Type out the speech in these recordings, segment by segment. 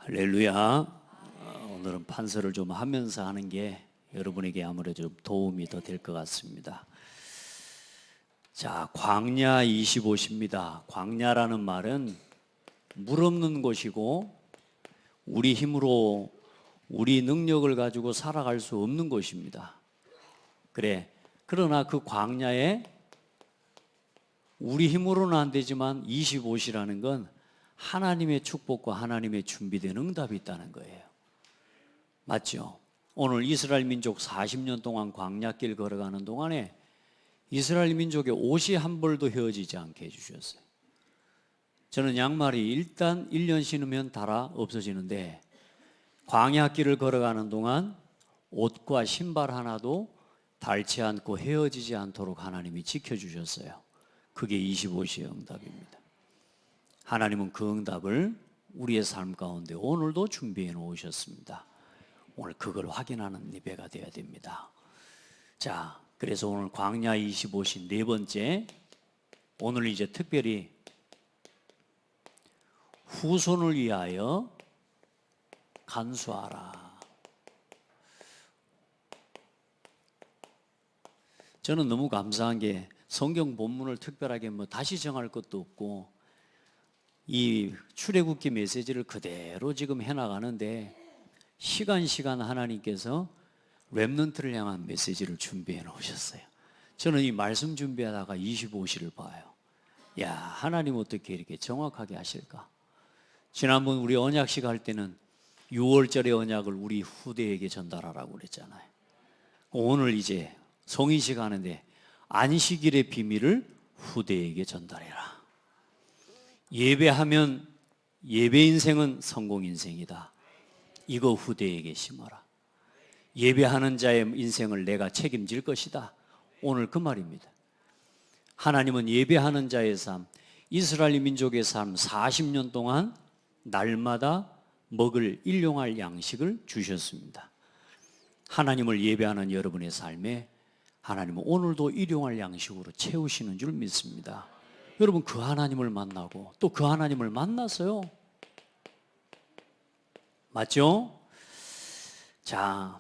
할렐루야. 오늘은 판서를 좀 하면서 하는 게 여러분에게 아무래도 좀 도움이 더 될 것 같습니다. 자, 광야 25시입니다. 광야라는 말은 물 없는 곳이고 우리 힘으로 우리 능력을 가지고 살아갈 수 없는 곳입니다. 그러나 그 광야에 우리 힘으로는 안 되지만 25시라는 건 하나님의 축복과 하나님의 준비된 응답이 있다는 거예요. 맞죠? 오늘 이스라엘 민족 40년 동안 광야길 걸어가는 동안에 이스라엘 민족의 옷이 한 벌도 헤어지지 않게 해주셨어요. 저는 양말이 일단 1년 신으면 닳아 없어지는데 광야길을 걸어가는 동안 옷과 신발 하나도 닳지 않고 헤어지지 않도록 하나님이 지켜주셨어요. 그게 25시의 응답입니다. 하나님은 그 응답을 우리의 삶 가운데 오늘도 준비해 놓으셨습니다. 오늘 그걸 확인하는 예배가 되어야 됩니다. 자, 그래서 오늘 광야 25시 네 번째, 오늘 이제 특별히 후손을 위하여 간수하라. 저는 너무 감사한 게 성경 본문을 특별하게 다시 정할 것도 없고 이 출애굽기 메시지를 그대로 지금 해나가는데 시간 하나님께서 렘넌트를 향한 메시지를 준비해 놓으셨어요. 저는 이 말씀 준비하다가 25시를 봐요. 야, 하나님 어떻게 이렇게 정확하게 하실까? 지난번 우리 언약식 할 때는 6월절의 언약을 우리 후대에게 전달하라고 그랬잖아요. 오늘 이제 성인식 하는데 안식일의 비밀을 후대에게 전달해라. 예배하면 예배 인생은 성공 인생이다. 이거 후대에게 심어라. 예배하는 자의 인생을 내가 책임질 것이다. 오늘 그 말입니다. 하나님은 예배하는 자의 삶, 이스라엘 민족의 삶 40년 동안 날마다 먹을 일용할 양식을 주셨습니다. 하나님을 예배하는 여러분의 삶에 하나님은 오늘도 일용할 양식으로 채우시는 줄 믿습니다. 여러분, 그 하나님을 만나고 또 그 하나님을 만났어요. 맞죠? 자,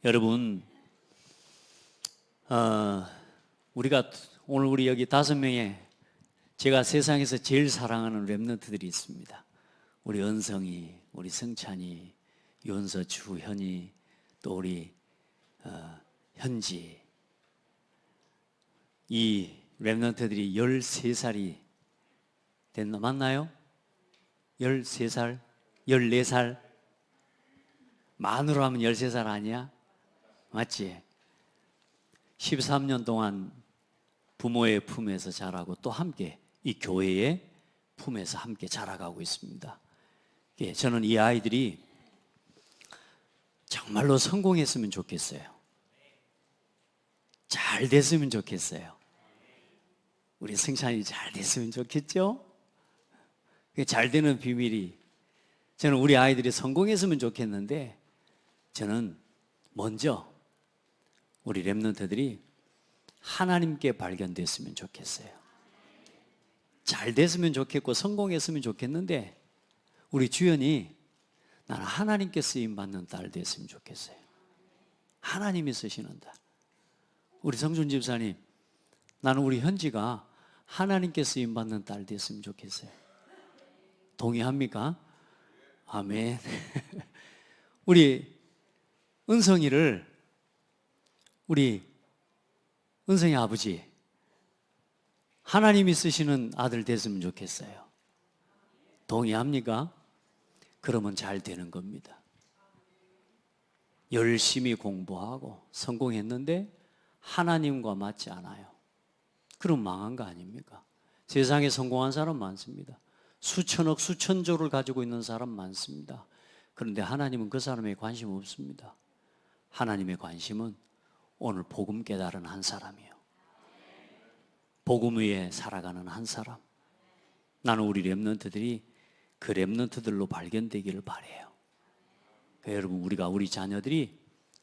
여러분, 오늘 우리 여기 5명의 제가 세상에서 제일 사랑하는 렘넌트들이 있습니다. 우리 은성이, 우리 승찬이, 윤서주, 현이, 또 우리 현지. 이 렘넌트들이 13살이 됐나? 맞나요? 13살? 14살? 만으로 하면 13살 아니야? 맞지? 13년 동안 부모의 품에서 자라고 또 함께 이 교회의 품에서 함께 자라가고 있습니다. 저는 이 아이들이 정말로 성공했으면 좋겠어요. 잘 됐으면 좋겠어요. 우리 승찬이 잘 됐으면 좋겠죠? 잘 되는 비밀이, 저는 우리 아이들이 성공했으면 좋겠는데 저는 먼저 우리 렘넌트들이 하나님께 발견됐으면 좋겠어요. 잘 됐으면 좋겠고 성공했으면 좋겠는데 우리 주연이 나는 하나님께 쓰임받는 딸 됐으면 좋겠어요. 하나님이 쓰시는 딸. 우리 성준 집사님, 나는 우리 현지가 하나님께 쓰임받는 딸 됐으면 좋겠어요. 동의합니까? 아멘. 우리 은성이를, 우리 은성이 아버지, 하나님이 쓰시는 아들 됐으면 좋겠어요. 동의합니까? 그러면 잘 되는 겁니다. 열심히 공부하고 성공했는데 하나님과 맞지 않아요. 그럼 망한 거 아닙니까? 세상에 성공한 사람 많습니다. 수천억, 수천조를 가지고 있는 사람 많습니다. 그런데 하나님은 그 사람에 관심 없습니다. 하나님의 관심은 오늘 복음 깨달은 한 사람이에요. 복음 위에 살아가는 한 사람. 나는 우리 렘넌트들이 그 렘넌트들로 발견되기를 바라요. 여러분, 우리 자녀들이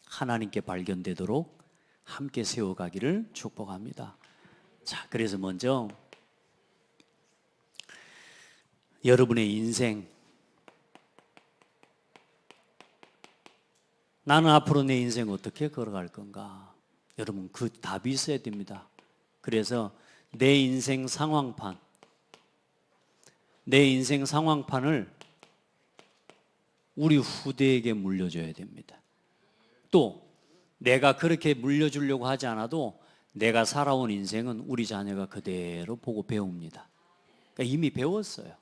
하나님께 발견되도록 함께 세워가기를 축복합니다. 자, 그래서 먼저 여러분의 인생, 나는 앞으로 내 인생 어떻게 걸어갈 건가? 여러분, 그 답이 있어야 됩니다. 그래서 내 인생 상황판을 우리 후대에게 물려줘야 됩니다. 또 내가 그렇게 물려주려고 하지 않아도 내가 살아온 인생은 우리 자녀가 그대로 보고 배웁니다. 그러니까 이미 배웠어요.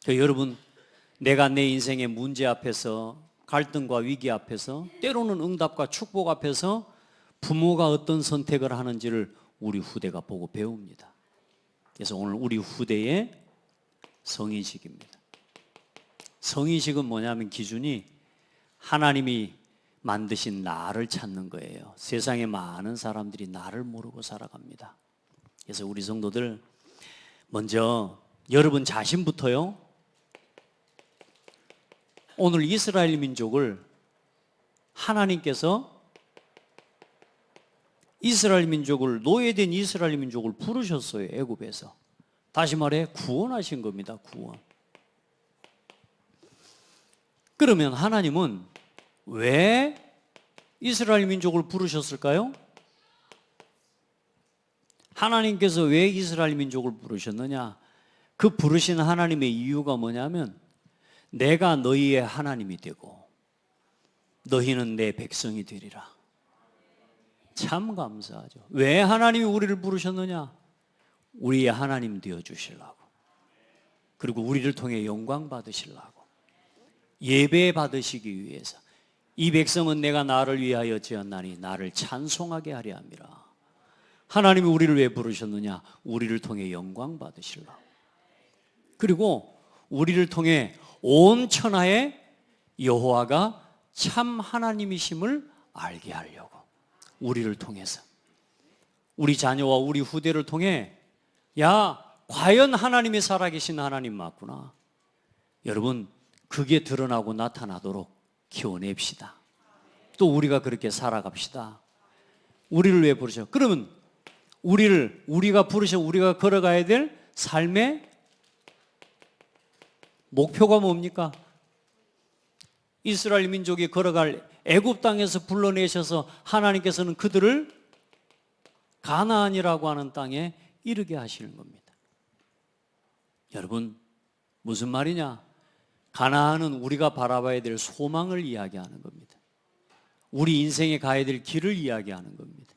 그러니까 여러분, 내가 내 인생의 문제 앞에서, 갈등과 위기 앞에서, 때로는 응답과 축복 앞에서 부모가 어떤 선택을 하는지를 우리 후대가 보고 배웁니다. 그래서 오늘 우리 후대의 성인식입니다. 성인식은 뭐냐면 기준이 하나님이 만드신 나를 찾는 거예요. 세상에 많은 사람들이 나를 모르고 살아갑니다. 그래서 우리 성도들 먼저 여러분 자신부터요, 오늘 이스라엘 민족을 하나님께서 노예된 이스라엘 민족을 부르셨어요. 애굽에서. 다시 말해 구원하신 겁니다. 구원. 그러면 하나님은 왜 이스라엘 민족을 부르셨을까요? 하나님께서 왜 이스라엘 민족을 부르셨느냐? 그 부르신 하나님의 이유가 뭐냐면 내가 너희의 하나님이 되고 너희는 내 백성이 되리라. 참 감사하죠. 왜 하나님이 우리를 부르셨느냐? 우리의 하나님 되어주시려고, 그리고 우리를 통해 영광 받으시려고, 예배 받으시기 위해서. 이 백성은 내가 나를 위하여 지었나니 나를 찬송하게 하려 함이라. 하나님이 우리를 왜 부르셨느냐? 우리를 통해 영광 받으시려고, 그리고 우리를 통해 온 천하에 여호와가 참 하나님이심을 알게 하려고, 우리를 통해서, 우리 자녀와 우리 후대를 통해, 야, 과연 하나님이 살아계신 하나님 맞구나. 여러분, 그게 드러나고 나타나도록 키워냅시다. 또 우리가 그렇게 살아갑시다. 우리를 왜 부르셔? 그러면 우리가 우리가 걸어가야 될 삶의 목표가 뭡니까? 이스라엘 민족이 걸어갈 애굽 땅에서 불러내셔서 하나님께서는 그들을 가나안이라고 하는 땅에 이르게 하시는 겁니다. 여러분, 무슨 말이냐? 가나안은 우리가 바라봐야 될 소망을 이야기하는 겁니다. 우리 인생에 가야 될 길을 이야기하는 겁니다.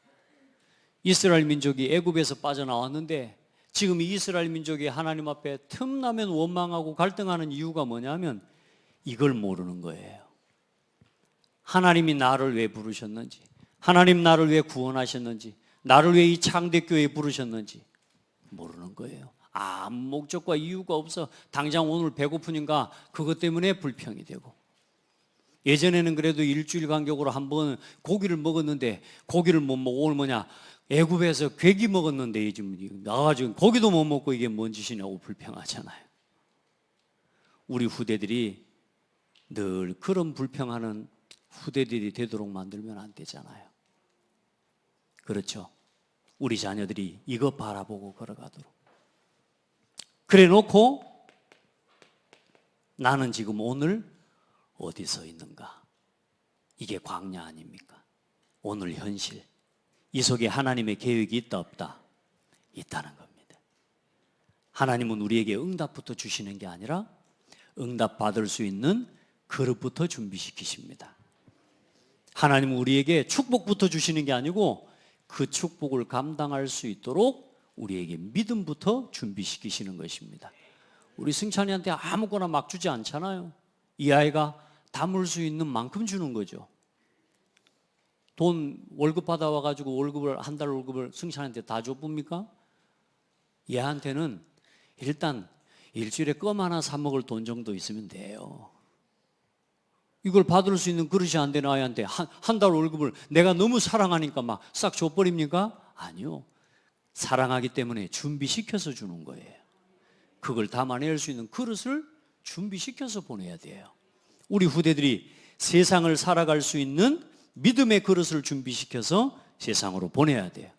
이스라엘 민족이 애굽에서 빠져나왔는데 지금 이스라엘 민족이 하나님 앞에 틈나면 원망하고 갈등하는 이유가 뭐냐면 이걸 모르는 거예요. 하나님이 나를 왜 부르셨는지, 하나님 나를 왜 구원하셨는지, 나를 왜 이 창대교회에 부르셨는지 모르는 거예요. 아무 목적과 이유가 없어. 당장 오늘 배고프니까 그것 때문에 불평이 되고, 예전에는 그래도 일주일 간격으로 한 번 고기를 먹었는데 고기를 못 먹고 오늘 뭐냐, 애굽에서 괴기 먹었는데 지금 나가지고 고기도 못 먹고 이게 뭔 짓이냐고 불평하잖아요. 우리 후대들이 늘 그런 불평하는 후대들이 되도록 만들면 안 되잖아요. 그렇죠? 우리 자녀들이 이거 바라보고 걸어가도록. 그래 놓고 나는 지금 오늘 어디 서 있는가? 이게 광야 아닙니까? 오늘 현실. 이 속에 하나님의 계획이 있다 없다? 있다는 겁니다. 하나님은 우리에게 응답부터 주시는 게 아니라 응답 받을 수 있는 그릇부터 준비시키십니다. 하나님은 우리에게 축복부터 주시는 게 아니고 그 축복을 감당할 수 있도록 우리에게 믿음부터 준비시키시는 것입니다. 우리 승찬이한테 아무거나 막 주지 않잖아요. 이 아이가 담을 수 있는 만큼 주는 거죠. 돈 월급 받아와가지고 한 달 월급을 승찬이한테 다 줘봅니까? 얘한테는 일단 일주일에 껌 하나 사 먹을 돈 정도 있으면 돼요. 이걸 받을 수 있는 그릇이 안 되는 아이한테 한 달 월급을 내가 너무 사랑하니까 막 싹 줘버립니까? 아니요. 사랑하기 때문에 준비시켜서 주는 거예요. 그걸 담아낼 수 있는 그릇을 준비시켜서 보내야 돼요. 우리 후대들이 세상을 살아갈 수 있는 믿음의 그릇을 준비시켜서 세상으로 보내야 돼요.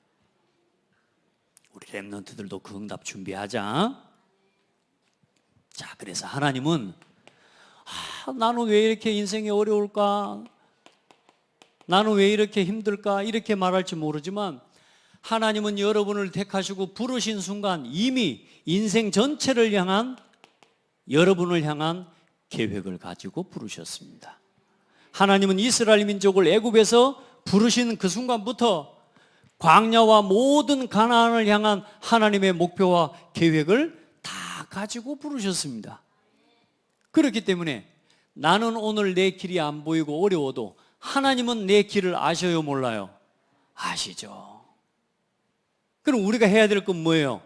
우리 렘넌트들도 그 응답 준비하자. 자, 그래서 하나님은 나는 왜 이렇게 인생이 어려울까? 나는 왜 이렇게 힘들까? 이렇게 말할지 모르지만 하나님은 여러분을 택하시고 부르신 순간 이미 인생 전체를 향한, 여러분을 향한 계획을 가지고 부르셨습니다. 하나님은 이스라엘 민족을 애굽에서 부르신 그 순간부터 광야와 모든 가나안을 향한 하나님의 목표와 계획을 다 가지고 부르셨습니다. 그렇기 때문에 나는 오늘 내 길이 안 보이고 어려워도 하나님은 내 길을 아셔요, 몰라요? 아시죠. 그럼 우리가 해야 될 건 뭐예요?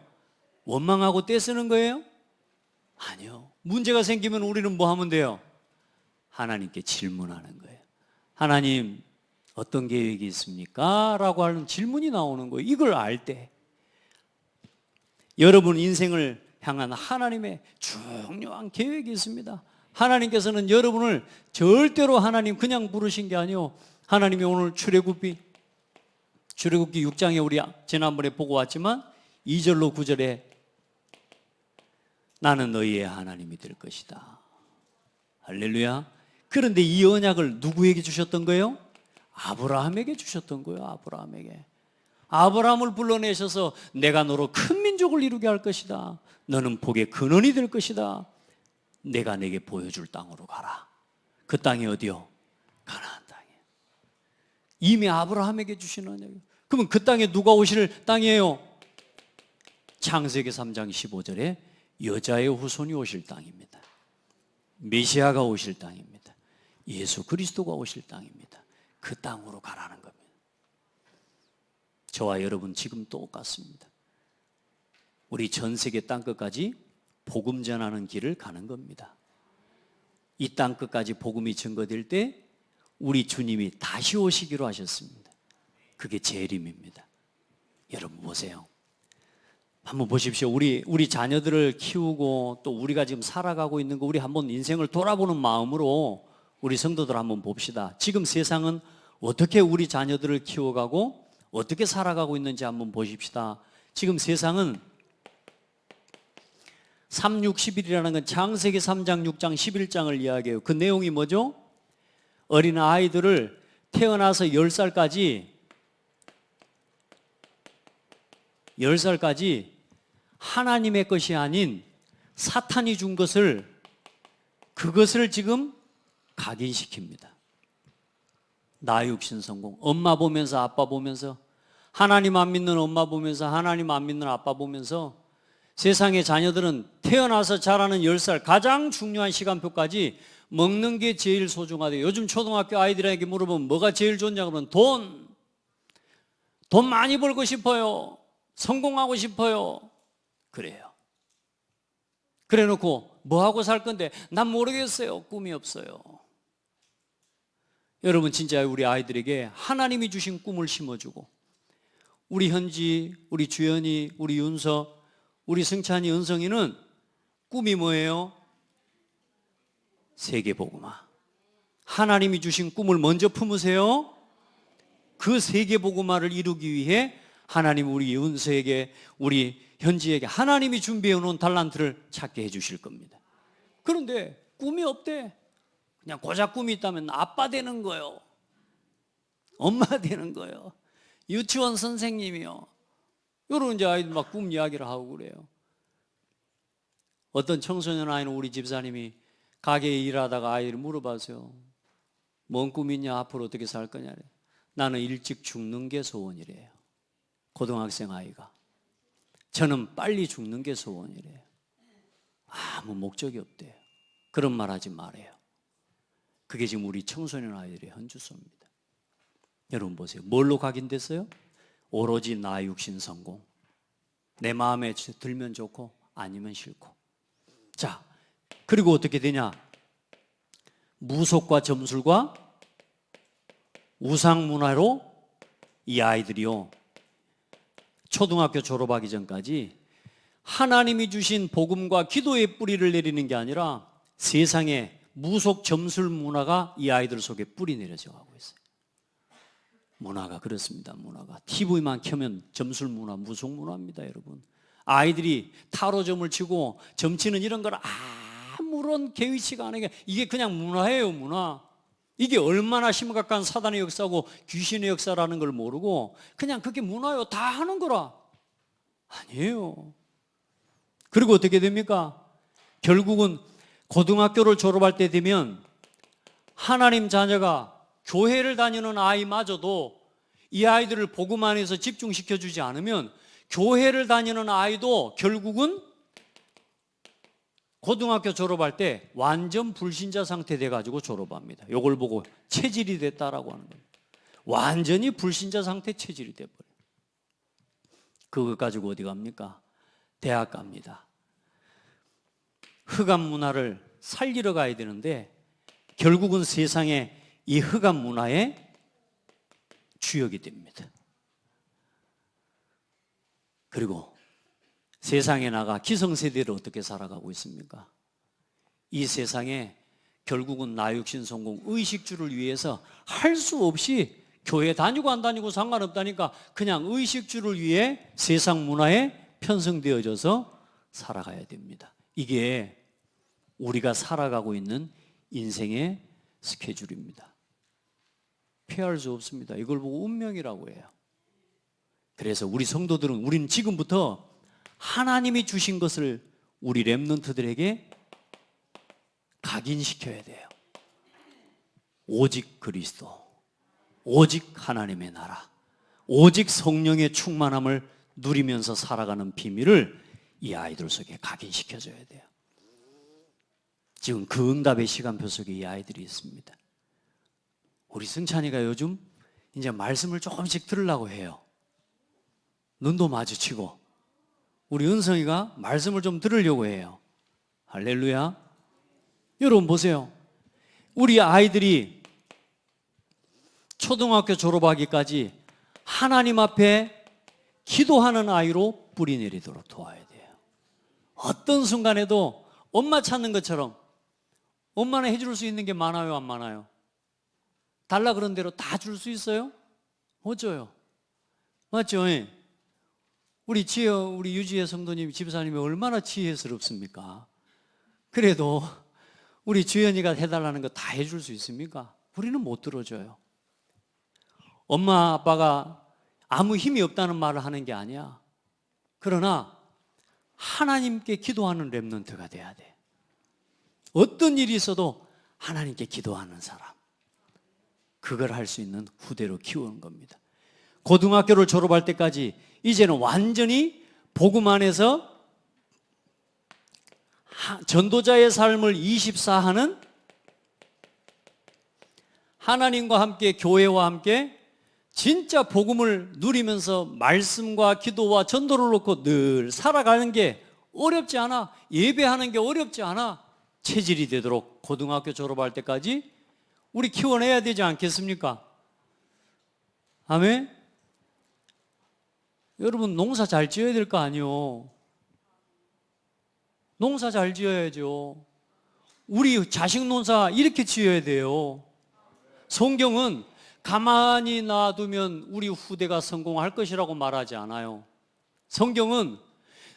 원망하고 떼쓰는 거예요? 아니요. 문제가 생기면 우리는 뭐 하면 돼요? 하나님께 질문하는 거예요. 하나님, 어떤 계획이 있습니까? 라고 하는 질문이 나오는 거예요. 이걸 알 때 여러분 인생을 향한 하나님의 중요한 계획이 있습니다. 하나님께서는 여러분을 절대로 하나님 그냥 부르신 게 아니요, 하나님이 오늘 출애굽기 6장에 우리 지난번에 보고 왔지만 2절로 9절에 나는 너희의 하나님이 될 것이다. 할렐루야. 그런데 이 언약을 누구에게 주셨던 거예요? 아브라함에게 주셨던 거예요. 아브라함에게. 아브라함을 불러내셔서 내가 너로 큰 민족을 이루게 할 것이다. 너는 복의 근원이 될 것이다. 내가 내게 보여줄 땅으로 가라. 그 땅이 어디요? 가나안 땅이에요. 이미 아브라함에게 주신 언약이에요. 그러면 그 땅에 누가 오실 땅이에요? 창세기 3장 15절에 여자의 후손이 오실 땅입니다. 메시아가 오실 땅입니다. 예수 그리스도가 오실 땅입니다. 그 땅으로 가라는 겁니다. 저와 여러분 지금 똑같습니다. 우리 전 세계 땅끝까지 복음 전하는 길을 가는 겁니다. 이 땅끝까지 복음이 전거될 때 우리 주님이 다시 오시기로 하셨습니다. 그게 재림입니다. 여러분 보세요. 한번 보십시오. 우리 자녀들을 키우고 또 우리가 지금 살아가고 있는 거, 우리 한번 인생을 돌아보는 마음으로 우리 성도들 한번 봅시다. 지금 세상은 어떻게 우리 자녀들을 키워가고 어떻게 살아가고 있는지 한번 보십시다. 지금 세상은 3, 6, 11이라는 건 창세기 3장, 6장, 11장을 이야기해요. 그 내용이 뭐죠? 어린 아이들을 태어나서 10살까지 하나님의 것이 아닌 사탄이 준 것을, 그것을 지금 각인시킵니다. 나 육신 성공. 엄마 보면서 아빠 보면서, 하나님 안 믿는 엄마 보면서, 하나님 안 믿는 아빠 보면서 세상의 자녀들은 태어나서 자라는 10살 가장 중요한 시간표까지 먹는 게 제일 소중하대요. 요즘 초등학교 아이들에게 물어보면 뭐가 제일 좋냐 그러면 돈 많이 벌고 싶어요. 성공하고 싶어요. 그래요. 그래 놓고 뭐 하고 살 건데 난 모르겠어요. 꿈이 없어요. 여러분 진짜 우리 아이들에게 하나님이 주신 꿈을 심어주고, 우리 현지, 우리 주연이, 우리 윤서, 우리 승찬이, 은성이는 꿈이 뭐예요? 세계복음화. 하나님이 주신 꿈을 먼저 품으세요. 그 세계복음화를 이루기 위해 하나님 우리 은서에게, 우리 현지에게 하나님이 준비해 놓은 달란트를 찾게 해 주실 겁니다. 그런데 꿈이 없대. 그냥 고작 꿈이 있다면 아빠 되는 거요, 엄마 되는 거요, 유치원 선생님이요. 여러분 이제 아이들 막 꿈 이야기를 하고 그래요. 어떤 청소년 아이는 우리 집사님이 가게에 일하다가 아이를 물어봤어요. 뭔 꿈이 있냐, 앞으로 어떻게 살 거냐. 나는 일찍 죽는 게 소원이래요. 고등학생 아이가. 저는 빨리 죽는 게 소원이래요. 아무 목적이 없대요. 그런 말 하지 말아요. 그게 지금 우리 청소년 아이들의 현주소입니다. 여러분 보세요. 뭘로 각인됐어요? 오로지 나 육신 성공. 내 마음에 들면 좋고 아니면 싫고. 자, 그리고 어떻게 되냐? 무속과 점술과 우상 문화로 이 아이들이요, 초등학교 졸업하기 전까지 하나님이 주신 복음과 기도의 뿌리를 내리는 게 아니라 세상에 무속 점술 문화가 이 아이들 속에 뿌리 내려져 가고 있어요. 문화가 그렇습니다. 문화가 TV만 켜면 점술 문화, 무속 문화입니다. 여러분, 아이들이 타로점을 치고 점치는 이런 걸 아무런 개의치가 않은 게, 이게 그냥 문화예요. 문화. 이게 얼마나 심각한 사단의 역사고 귀신의 역사라는 걸 모르고 그냥 그게 문화요, 다 하는 거라. 아니에요. 그리고 어떻게 됩니까? 결국은 고등학교를 졸업할 때 되면 하나님 자녀가 교회를 다니는 아이마저도 이 아이들을 복음 안에서 집중시켜 주지 않으면 교회를 다니는 아이도 결국은 고등학교 졸업할 때 완전 불신자 상태 돼가지고 졸업합니다. 이걸 보고 체질이 됐다라고 하는 겁니다. 완전히 불신자 상태 체질이 돼버려요. 그것 가지고 어디 갑니까? 대학 갑니다. 흑암 문화를 살리러 가야 되는데 결국은 세상에 이 흑암 문화의 주역이 됩니다. 그리고 세상에 나가 기성세대를 어떻게 살아가고 있습니까? 이 세상에 결국은 나 육신 성공 의식주를 위해서 할 수 없이 교회 다니고 안 다니고 상관없다니까 그냥 의식주를 위해 세상 문화에 편성되어져서 살아가야 됩니다. 이게 우리가 살아가고 있는 인생의 스케줄입니다. 피할 수 없습니다. 이걸 보고 운명이라고 해요. 그래서 우리 성도들은 우리는 지금부터 하나님이 주신 것을 우리 렘넌트들에게 각인시켜야 돼요. 오직 그리스도, 오직 하나님의 나라, 오직 성령의 충만함을 누리면서 살아가는 비밀을 이 아이들 속에 각인시켜줘야 돼요. 지금 그 응답의 시간표 속에 이 아이들이 있습니다. 우리 승찬이가 요즘 이제 말씀을 조금씩 들으려고 해요. 눈도 마주치고 우리 은성이가 말씀을 좀 들으려고 해요. 할렐루야. 여러분 보세요. 우리 아이들이 초등학교 졸업하기까지 하나님 앞에 기도하는 아이로 뿌리 내리도록 도와야 돼요. 어떤 순간에도 엄마 찾는 것처럼 엄마는 해줄 수 있는 게 많아요, 안 많아요? 달라 그런 대로 다 줄 수 있어요? 못 줘요. 맞죠? 우리 유지혜 성도님, 집사님이 얼마나 지혜스럽습니까? 그래도 우리 주연이가 해달라는 거 다 해줄 수 있습니까? 우리는 못 들어줘요. 엄마, 아빠가 아무 힘이 없다는 말을 하는 게 아니야. 그러나 하나님께 기도하는 렘넌트가 돼야 돼. 어떤 일이 있어도 하나님께 기도하는 사람. 그걸 할 수 있는 후대로 키우는 겁니다. 고등학교를 졸업할 때까지 이제는 완전히 복음 안에서 전도자의 삶을 24하는 하나님과 함께 교회와 함께 진짜 복음을 누리면서 말씀과 기도와 전도를 놓고 늘 살아가는 게 어렵지 않아. 예배하는 게 어렵지 않아. 체질이 되도록 고등학교 졸업할 때까지 우리 키워내야 되지 않겠습니까? 아멘? 여러분 농사 잘 지어야 될 거 아니요. 농사 잘 지어야죠. 우리 자식 농사 이렇게 지어야 돼요. 성경은 가만히 놔두면 우리 후대가 성공할 것이라고 말하지 않아요. 성경은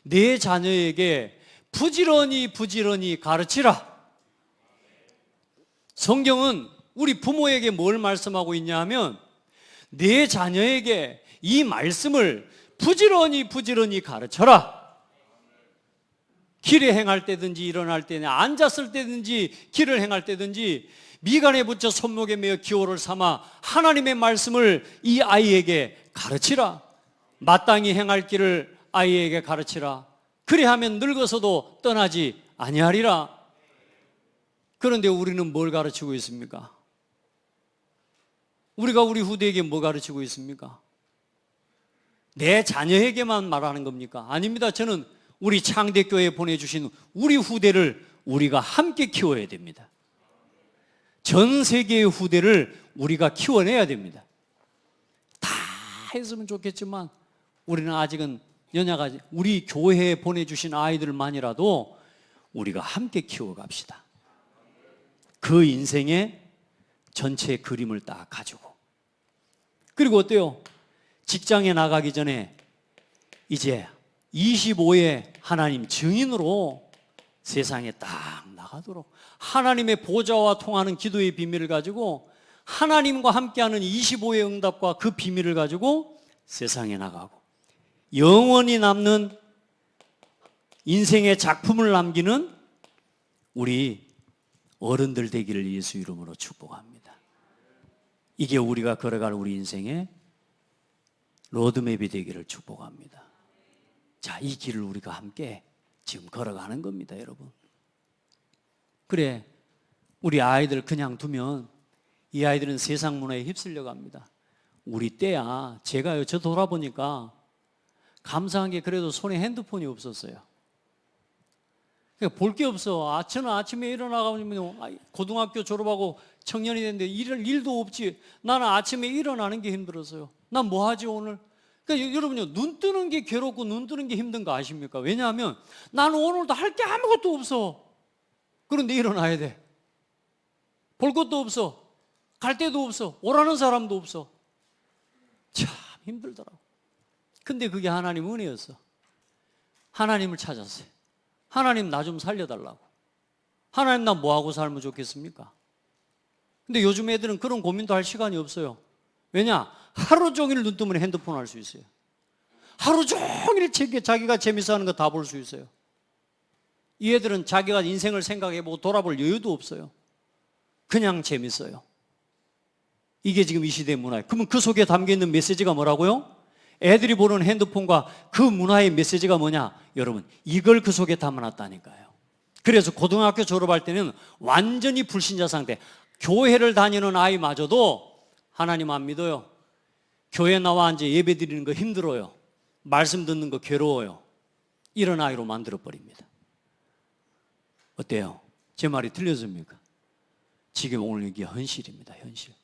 내 자녀에게 부지런히 가르치라. 성경은 우리 부모에게 뭘 말씀하고 있냐 하면 내 자녀에게 이 말씀을 부지런히 가르쳐라. 길에 행할 때든지 일어날 때나 앉았을 때든지 길을 행할 때든지 미간에 붙여 손목에 매어 기호를 삼아 하나님의 말씀을 이 아이에게 가르치라. 마땅히 행할 길을 아이에게 가르치라. 그래하면 늙어서도 떠나지 아니하리라. 그런데 우리는 뭘 가르치고 있습니까? 우리가 우리 후대에게 뭐 가르치고 있습니까? 내 자녀에게만 말하는 겁니까? 아닙니다. 저는 우리 창대교회에 보내주신 우리 후대를 우리가 함께 키워야 됩니다. 전 세계의 후대를 우리가 키워내야 됩니다. 다 했으면 좋겠지만 우리는 아직은 연약하지. 우리 교회에 보내주신 아이들만이라도 우리가 함께 키워갑시다. 그 인생의 전체 그림을 딱 가지고. 그리고 어때요? 직장에 나가기 전에 이제 25의 하나님 증인으로 세상에 딱 나가도록 하나님의 보좌와 통하는 기도의 비밀을 가지고 하나님과 함께하는 25의 응답과 그 비밀을 가지고 세상에 나가고 영원히 남는 인생의 작품을 남기는 우리 어른들 되기를 예수 이름으로 축복합니다. 이게 우리가 걸어갈 우리 인생의 로드맵이 되기를 축복합니다. 자, 이 길을 우리가 함께 지금 걸어가는 겁니다, 여러분. 그래, 우리 아이들 그냥 두면 이 아이들은 세상 문화에 휩쓸려 갑니다. 우리 때야, 제가요, 저 돌아보니까 감사한 게 그래도 손에 핸드폰이 없었어요. 그러니까 볼 게 없어. 저는 아침에 일어나가면 고등학교 졸업하고 청년이 됐는데 일도 없지. 나는 아침에 일어나는 게 힘들었어요. 난 뭐 하지 오늘? 그러니까 여러분요, 눈 뜨는 게 괴롭고 눈 뜨는 게 힘든 거 아십니까? 왜냐하면 나는 오늘도 할 게 아무것도 없어. 그런데 일어나야 돼. 볼 것도 없어. 갈 데도 없어. 오라는 사람도 없어. 참 힘들더라고. 근데 그게 하나님 은혜였어. 하나님을 찾았어요. 하나님 나 좀 살려달라고. 하나님 나 뭐하고 살면 좋겠습니까? 근데 요즘 애들은 그런 고민도 할 시간이 없어요. 왜냐? 하루 종일 눈 뜨면 핸드폰 할 수 있어요. 하루 종일 자기가 재밌어 하는 거 다 볼 수 있어요. 이 애들은 자기가 인생을 생각해보고 돌아볼 여유도 없어요. 그냥 재밌어요. 이게 지금 이 시대의 문화예요. 그러면 그 속에 담겨있는 메시지가 뭐라고요? 애들이 보는 핸드폰과 그 문화의 메시지가 뭐냐? 여러분, 이걸 그 속에 담아놨다니까요. 그래서 고등학교 졸업할 때는 완전히 불신자 상태. 교회를 다니는 아이마저도 하나님 안 믿어요. 교회 나와 앉아 예배 드리는 거 힘들어요. 말씀 듣는 거 괴로워요. 이런 아이로 만들어버립니다. 어때요? 제 말이 틀렸습니까? 지금 오늘 이게 현실입니다. 현실.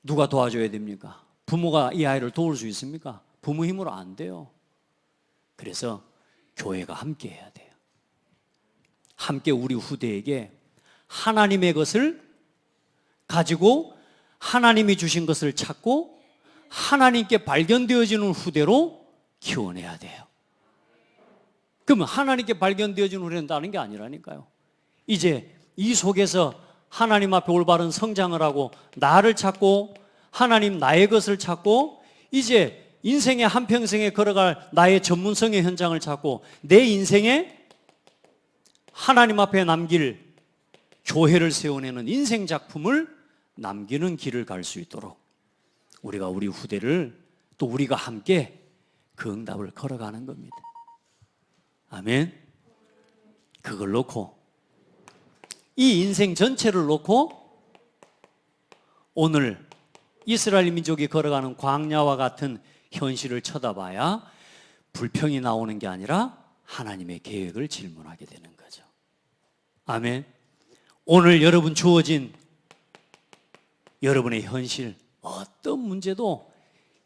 누가 도와줘야 됩니까? 부모가 이 아이를 도울 수 있습니까? 부모 힘으로 안 돼요. 그래서 교회가 함께 해야 돼요. 함께 우리 후대에게 하나님의 것을 가지고 하나님이 주신 것을 찾고 하나님께 발견되어지는 후대로 키워내야 돼요. 그러면 하나님께 발견되어지는 후대라는 게 아니라니까요. 이제 이 속에서 하나님 앞에 올바른 성장을 하고 나를 찾고 하나님 나의 것을 찾고 이제 인생의 한평생에 걸어갈 나의 전문성의 현장을 찾고 내 인생에 하나님 앞에 남길 교회를 세워내는 인생 작품을 남기는 길을 갈 수 있도록 우리가 우리 후대를 또 우리가 함께 그 응답을 걸어가는 겁니다. 아멘. 그걸 놓고 이 인생 전체를 놓고 오늘 이스라엘 민족이 걸어가는 광야와 같은 현실을 쳐다봐야 불평이 나오는 게 아니라 하나님의 계획을 질문하게 되는 거죠. 아멘. 오늘 여러분 주어진 여러분의 현실 어떤 문제도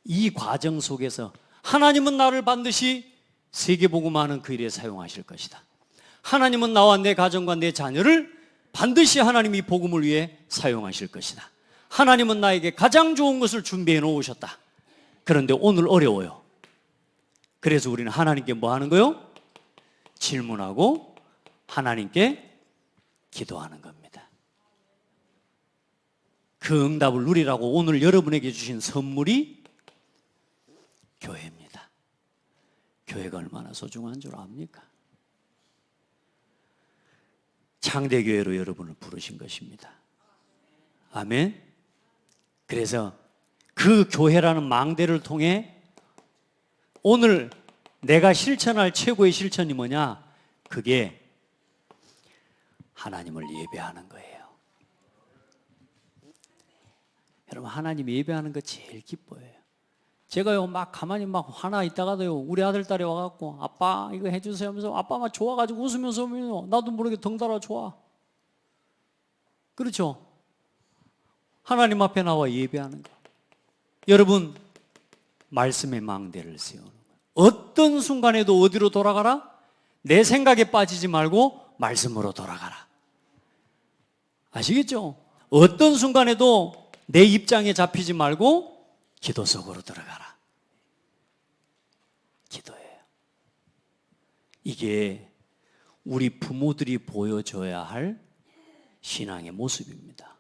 이 과정 속에서 하나님은 나를 반드시 세계복음하는 그 일에 사용하실 것이다. 하나님은 나와 내 가정과 내 자녀를 반드시 하나님이 복음을 위해 사용하실 것이다. 하나님은 나에게 가장 좋은 것을 준비해 놓으셨다. 그런데 오늘 어려워요. 그래서 우리는 하나님께 뭐 하는 거요? 질문하고 하나님께 기도하는 겁니다. 그 응답을 누리라고 오늘 여러분에게 주신 선물이 교회입니다. 교회가 얼마나 소중한 줄 압니까? 창대교회로 여러분을 부르신 것입니다. 아멘. 그래서 그 교회라는 망대를 통해 오늘 내가 실천할 최고의 실천이 뭐냐? 그게 하나님을 예배하는 거예요. 여러분, 하나님 예배하는 거 제일 기뻐해요. 제가요 막 가만히 막 하나 있다가도요 우리 아들 딸이 와갖고 아빠 이거 해주세요 하면서 아빠 막 좋아가지고 웃으면서 오면요 나도 모르게 덩달아 좋아. 그렇죠? 하나님 앞에 나와 예배하는 거. 여러분, 말씀의 망대를 세우는 거예요. 어떤 순간에도 어디로 돌아가라? 내 생각에 빠지지 말고 말씀으로 돌아가라. 아시겠죠? 어떤 순간에도 내 입장에 잡히지 말고 기도 속으로 들어가라. 기도예요. 이게 우리 부모들이 보여줘야 할 신앙의 모습입니다.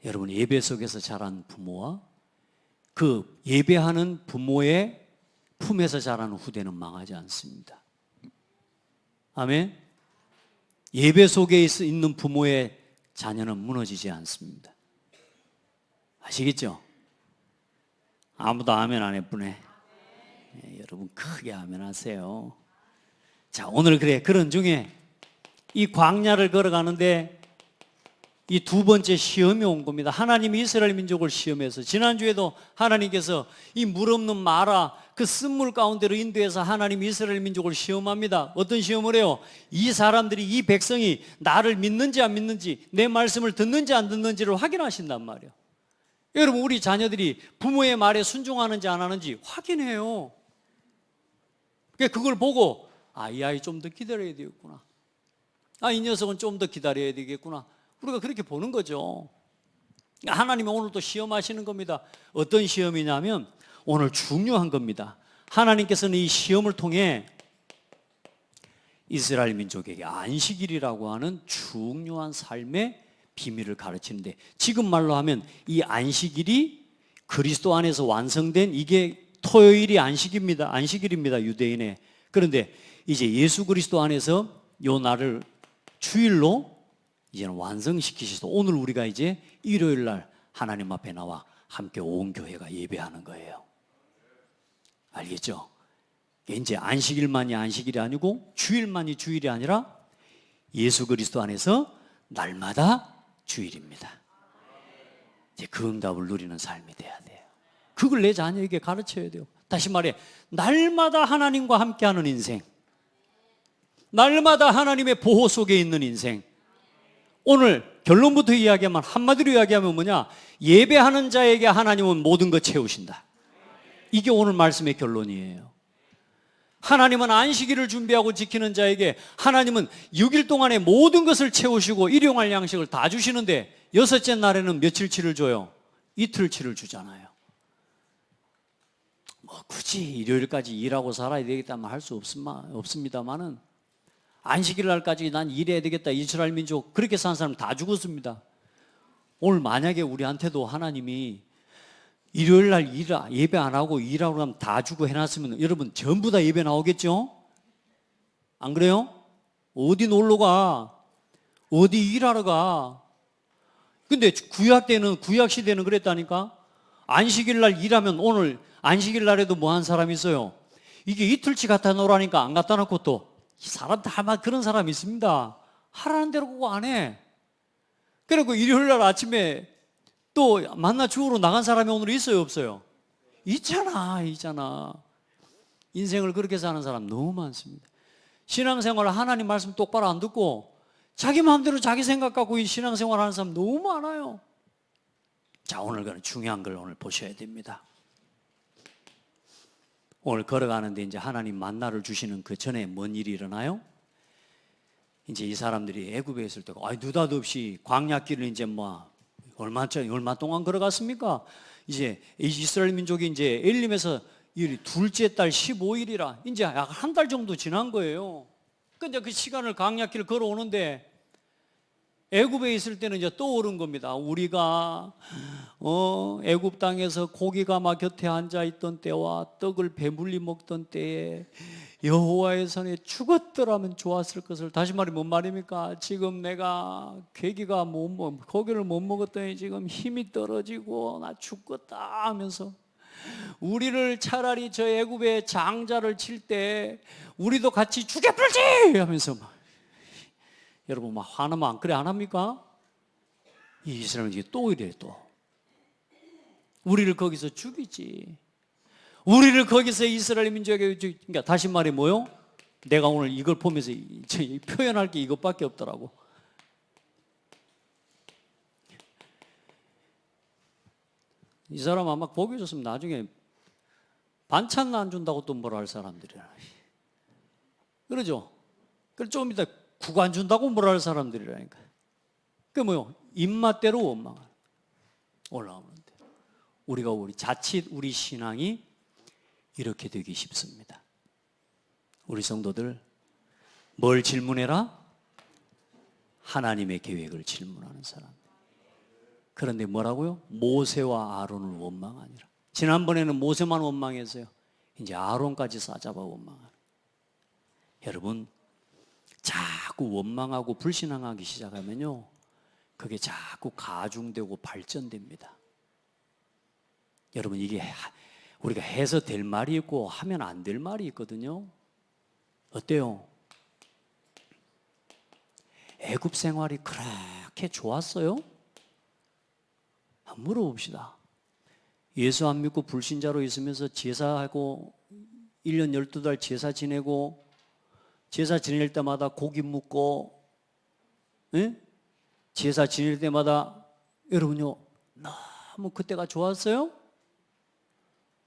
여러분, 예배 속에서 자란 부모와 그 예배하는 부모의 품에서 자라는 후대는 망하지 않습니다. 아멘. 예배 속에 있는 부모의 자녀는 무너지지 않습니다. 아시겠죠? 아무도 아멘 안 해쁘네. 네, 여러분 크게 아멘 하세요. 자, 오늘 그런 중에 이 광야를 걸어가는데 이 두 번째 시험이 온 겁니다. 하나님이 이스라엘 민족을 시험해서, 지난주에도 하나님께서 이 물 없는 마라 그 쓴물 가운데로 인도해서 하나님이 이스라엘 민족을 시험합니다. 어떤 시험을 해요? 이 사람들이, 이 백성이 나를 믿는지 안 믿는지, 내 말씀을 듣는지 안 듣는지를 확인하신단 말이에요. 여러분, 우리 자녀들이 부모의 말에 순종하는지 안 하는지 확인해요. 그걸 보고 이 아이 좀 더 기다려야 되겠구나, 이 녀석은 좀 더 기다려야 되겠구나, 우리가 그렇게 보는 거죠. 하나님은 오늘 또 시험하시는 겁니다. 어떤 시험이냐면 오늘 중요한 겁니다. 하나님께서는 이 시험을 통해 이스라엘 민족에게 안식일이라고 하는 중요한 삶의 비밀을 가르치는데, 지금 말로 하면 이 안식일이 그리스도 안에서 완성된, 이게 토요일이 안식일입니다, 유대인의. 그런데 이제 예수 그리스도 안에서 요 날을 주일로 이제는 완성시키셔서 오늘 우리가 이제 일요일 날 하나님 앞에 나와 함께 온 교회가 예배하는 거예요. 알겠죠? 이제 안식일만이 안식일이 아니고 주일만이 주일이 아니라 예수 그리스도 안에서 날마다 주일입니다. 이제 그 응답을 누리는 삶이 돼야 돼요. 그걸 내 자녀에게 가르쳐야 돼요. 다시 말해, 날마다 하나님과 함께하는 인생, 날마다 하나님의 보호 속에 있는 인생. 오늘 결론부터 이야기하면, 한마디로 이야기하면 뭐냐? 예배하는 자에게 하나님은 모든 것 채우신다. 이게 오늘 말씀의 결론이에요. 하나님은 안식일을 준비하고 지키는 자에게 하나님은 6일 동안에 모든 것을 채우시고 일용할 양식을 다 주시는데, 여섯째 날에는 며칠치를 줘요? 이틀치를 주잖아요. 굳이 일요일까지 일하고 살아야 되겠다면 할 수 없습니다만은, 안식일 날까지 난 일해야 되겠다, 이스라엘 민족 그렇게 사는 사람 다 죽었습니다. 오늘 만약에 우리한테도 하나님이 일요일 날 예배 안 하고 일하고 하면 다 주고 해놨으면 여러분 전부 다 예배 나오겠죠? 안 그래요? 어디 놀러 가? 어디 일하러 가? 근데 구약 시대는 그랬다니까. 안식일 날 일하면 오늘 안식일 날에도 뭐 한 사람이 있어요? 이게 이틀치 갖다 놓으라니까 안 갖다 놓고 또 이 사람 다 그런 사람이 있습니다. 하라는 대로 그거 안 해. 그리고 일요일 날 아침에 또 만나 주우러 나간 사람이 오늘 있어요, 없어요? 있잖아. 인생을 그렇게 사는 사람 너무 많습니다. 신앙생활 하나님 말씀 똑바로 안 듣고 자기 마음대로 자기 생각 갖고 이 신앙생활 하는 사람 너무 많아요. 자, 오늘 그런 중요한 걸 오늘 보셔야 됩니다. 오늘 걸어가는데 이제 하나님 만나를 주시는 그 전에 뭔 일이 일어나요? 이제 이 사람들이 애굽에 있을 때가 느닷없이 광야길을 이제 얼마 동안 걸어갔습니까? 이제 이스라엘 민족이 이제 엘림에서 둘째 달 15일이라 이제 약 한 달 정도 지난 거예요. 근데 그 시간을 광야길을 걸어오는데 애굽에 있을 때는 이제 떠오른 겁니다. 우리가 애굽 땅에서 고기가 막 곁에 앉아 있던 때와 떡을 배불리 먹던 때에 여호와의 손에 죽었더라면 좋았을 것을. 다시 말이 뭔 말입니까? 지금 내가 고기를 못 먹었더니 지금 힘이 떨어지고 나 죽겠다 하면서 우리를 차라리 저 애굽의 장자를 칠 때 우리도 같이 죽여버리지 하면서 여러분 화나면 안 그래 안 합니까? 이 이스라엘이 또 이래. 또 우리를 거기서 죽이지. 우리를 거기서 이스라엘 민족에게, 그러니까 다시 말해 뭐요? 내가 오늘 이걸 보면서 표현할 게 이것밖에 없더라고. 이 사람 아마 보기 좋으면 나중에 반찬 안 준다고 또 뭐라 할 사람들이라. 그러죠? 그럼 좀 이따 국 안 준다고 뭐라 할 사람들이라니까. 그게 뭐요? 입맛대로 원망을 올라오는데, 자칫 우리 신앙이 이렇게 되기 쉽습니다. 우리 성도들, 뭘 질문해라? 하나님의 계획을 질문하는 사람. 그런데 뭐라고요? 모세와 아론을 원망하니라. 지난번에는 모세만 원망했어요. 이제 아론까지 싸잡아 원망하는. 여러분, 자꾸 원망하고 불신앙하기 시작하면요, 그게 자꾸 가중되고 발전됩니다. 여러분, 이게 우리가 해서 될 말이 있고 하면 안 될 말이 있거든요. 어때요? 애굽 생활이 그렇게 좋았어요? 한번 물어봅시다. 예수 안 믿고 불신자로 있으면서 제사하고 1년 12달 제사 지내고 제사 지낼 때마다 고기 묻고, 예? 제사 지낼 때마다 여러분요, 너무 그때가 좋았어요?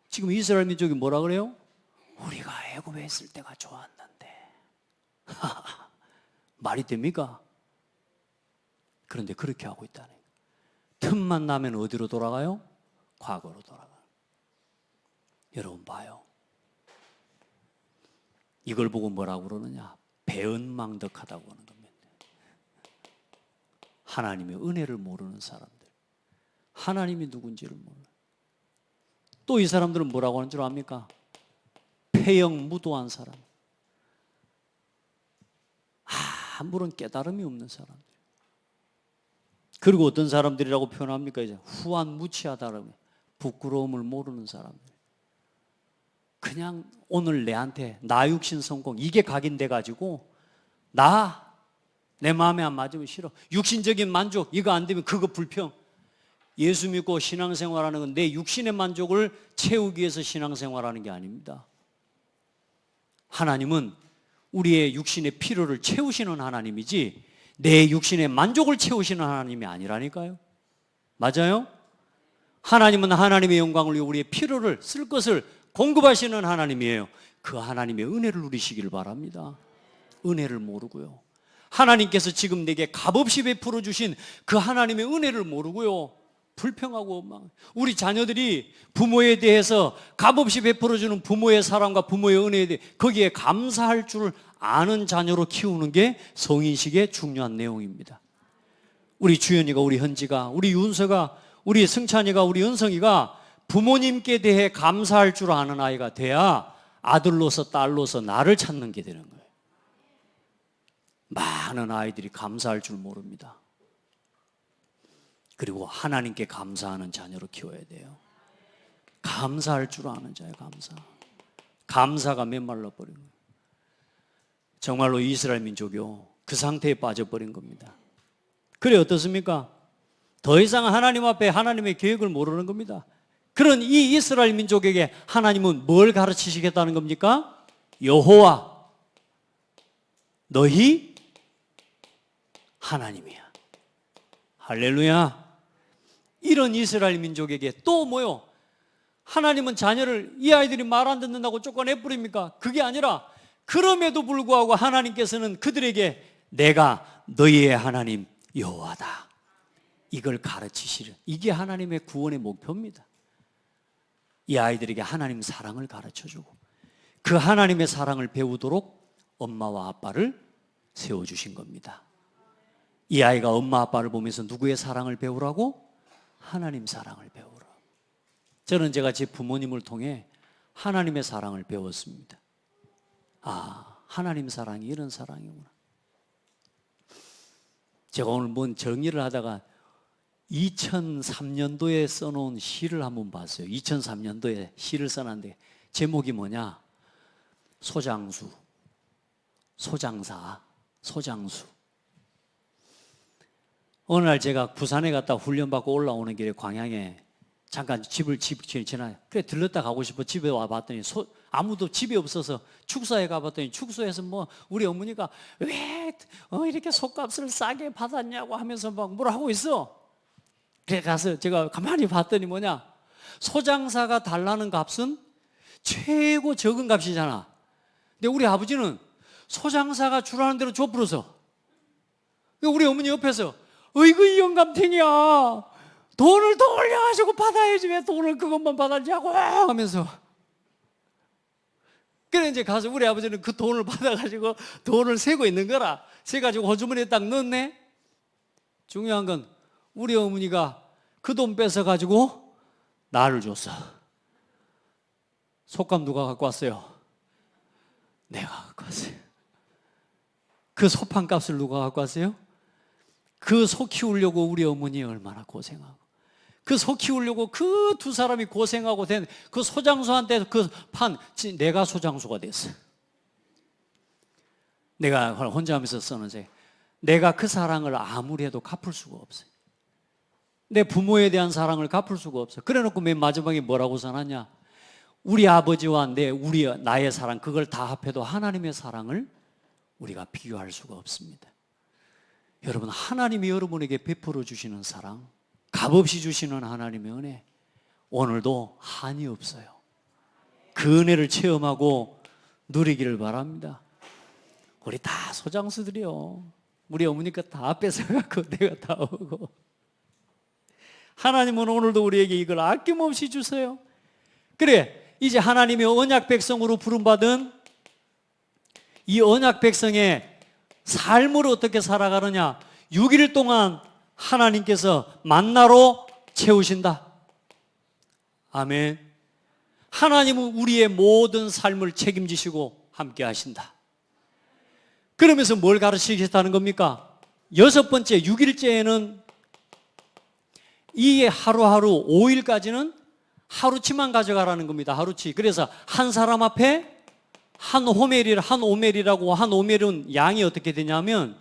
지금 이스라엘 민족이 뭐라 그래요? 우리가 애굽에 있을 때가 좋았는데. 말이 됩니까? 그런데 그렇게 하고 있다는 거예요. 틈만 나면 어디로 돌아가요? 과거로 돌아가요. 여러분 봐요. 이걸 보고 뭐라고 그러느냐? 배은망덕하다고 하는 겁니다. 하나님의 은혜를 모르는 사람들, 하나님이 누군지를 몰라요. 또 이 사람들은 뭐라고 하는 줄 압니까? 폐영무도한 사람, 아무런 깨달음이 없는 사람들. 그리고 어떤 사람들이라고 표현합니까? 이제 후한무치하다라고, 부끄러움을 모르는 사람들. 그냥 오늘 내한테 나 육신 성공 이게 각인돼 가지고 내 마음에 안 맞으면 싫어. 육신적인 만족 이거 안 되면 그거 불평. 예수 믿고 신앙생활하는 건 내 육신의 만족을 채우기 위해서 신앙생활하는 게 아닙니다. 하나님은 우리의 육신의 필요를 채우시는 하나님이지 내 육신의 만족을 채우시는 하나님이 아니라니까요. 맞아요? 하나님은 하나님의 영광을 위해 우리의 필요를 쓸 것을 공급하시는 하나님이에요. 그 하나님의 은혜를 누리시기를 바랍니다. 은혜를 모르고요, 하나님께서 지금 내게 값없이 베풀어 주신 그 하나님의 은혜를 모르고요, 불평하고 우리 자녀들이 부모에 대해서 값없이 베풀어주는 부모의 사랑과 부모의 은혜에 대해 거기에 감사할 줄 아는 자녀로 키우는 게 성인식의 중요한 내용입니다. 우리 주연이가, 우리 현지가, 우리 윤서가, 우리 승찬이가, 우리 은성이가 부모님께 대해 감사할 줄 아는 아이가 돼야 아들로서 딸로서 나를 찾는 게 되는 거예요. 많은 아이들이 감사할 줄 모릅니다. 그리고 하나님께 감사하는 자녀로 키워야 돼요. 감사할 줄 아는 자예요. 감사가 메말라 버린 거예요. 정말로 이스라엘 민족이요, 그 상태에 빠져버린 겁니다. 그래 어떻습니까? 더 이상 하나님 앞에 하나님의 계획을 모르는 겁니다. 그런 이 이스라엘 민족에게 하나님은 뭘 가르치시겠다는 겁니까? 여호와 너희 하나님이야. 할렐루야. 이런 이스라엘 민족에게 또 뭐요? 하나님은 자녀를 이 아이들이 말 안 듣는다고 쫓아내버립니까? 그게 아니라 그럼에도 불구하고 하나님께서는 그들에게 내가 너희의 하나님 여호와다, 이걸 가르치시려. 이게 하나님의 구원의 목표입니다. 이 아이들에게 하나님 사랑을 가르쳐주고 그 하나님의 사랑을 배우도록 엄마와 아빠를 세워주신 겁니다. 이 아이가 엄마 아빠를 보면서 누구의 사랑을 배우라고? 하나님 사랑을 배우라. 저는 제가 제 부모님을 통해 하나님의 사랑을 배웠습니다. 아, 하나님 사랑이 이런 사랑이구나. 제가 오늘 뭔 정리를 하다가 2003년도에 써놓은 시를 한번 봤어요. 2003년도에 시를 써놨는데 제목이 뭐냐? 소장수, 소장사, 소장수. 어느 날 제가 부산에 갔다 훈련받고 올라오는 길에 광양에 잠깐 집 지나요. 그래 들렀다 가고 싶어 집에 와봤더니 아무도 집에 없어서 축사에 가봤더니 축소에서 뭐 우리 어머니가 왜 이렇게 솥값을 싸게 받았냐고 하면서 막 뭐라 하고 있어. 그래 가서 제가 가만히 봤더니 뭐냐, 소장사가 달라는 값은 최고 적은 값이잖아. 근데 우리 아버지는 소장사가 주라는 대로 줘버려서 우리 어머니 옆에서 어이구 이 영감탱이야, 돈을 더 올려가지고 받아야지 왜 돈을 그것만 받았냐고 하면서 그래 이제 가서 우리 아버지는 그 돈을 받아가지고 돈을 세고 있는 거라. 세가지고 호주머니에 딱 넣네. 중요한 건 우리 어머니가 그 돈 뺏어가지고 나를 줬어. 속감 누가 갖고 왔어요? 내가 갖고 왔어요. 그 소판 값을 누가 갖고 왔어요? 그 소 키우려고 우리 어머니 얼마나 고생하고, 그 소 키우려고 그 두 사람이 고생하고 된 그 소장수한테 그 판, 내가 소장수가 됐어. 내가 혼자 하면서 쓰는 책, 내가 그 사랑을 아무리 해도 갚을 수가 없어요. 내 부모에 대한 사랑을 갚을 수가 없어. 그래 놓고 맨 마지막에 뭐라고 써놨냐? 우리 아버지와 나의 사랑, 그걸 다 합해도 하나님의 사랑을 우리가 비교할 수가 없습니다. 여러분, 하나님이 여러분에게 베풀어 주시는 사랑, 값없이 주시는 하나님의 은혜, 오늘도 한이 없어요. 그 은혜를 체험하고 누리기를 바랍니다. 우리 다 소장수들이요. 우리 어머니가 다 뺏어갖고 내가 다 오고. 하나님은 오늘도 우리에게 이걸 아낌없이 주세요. 그래, 이제 하나님의 언약 백성으로 부름받은 이 언약 백성의 삶을 어떻게 살아가느냐? 6일 동안 하나님께서 만나로 채우신다. 아멘. 하나님은 우리의 모든 삶을 책임지시고 함께 하신다. 그러면서 뭘 가르치겠다는 겁니까? 6번째 6일째에는 이 하루하루 5일까지는 하루치만 가져가라는 겁니다. 하루치. 그래서 한 사람 앞에 한 오멜이라고, 한 오멜은 양이 어떻게 되냐면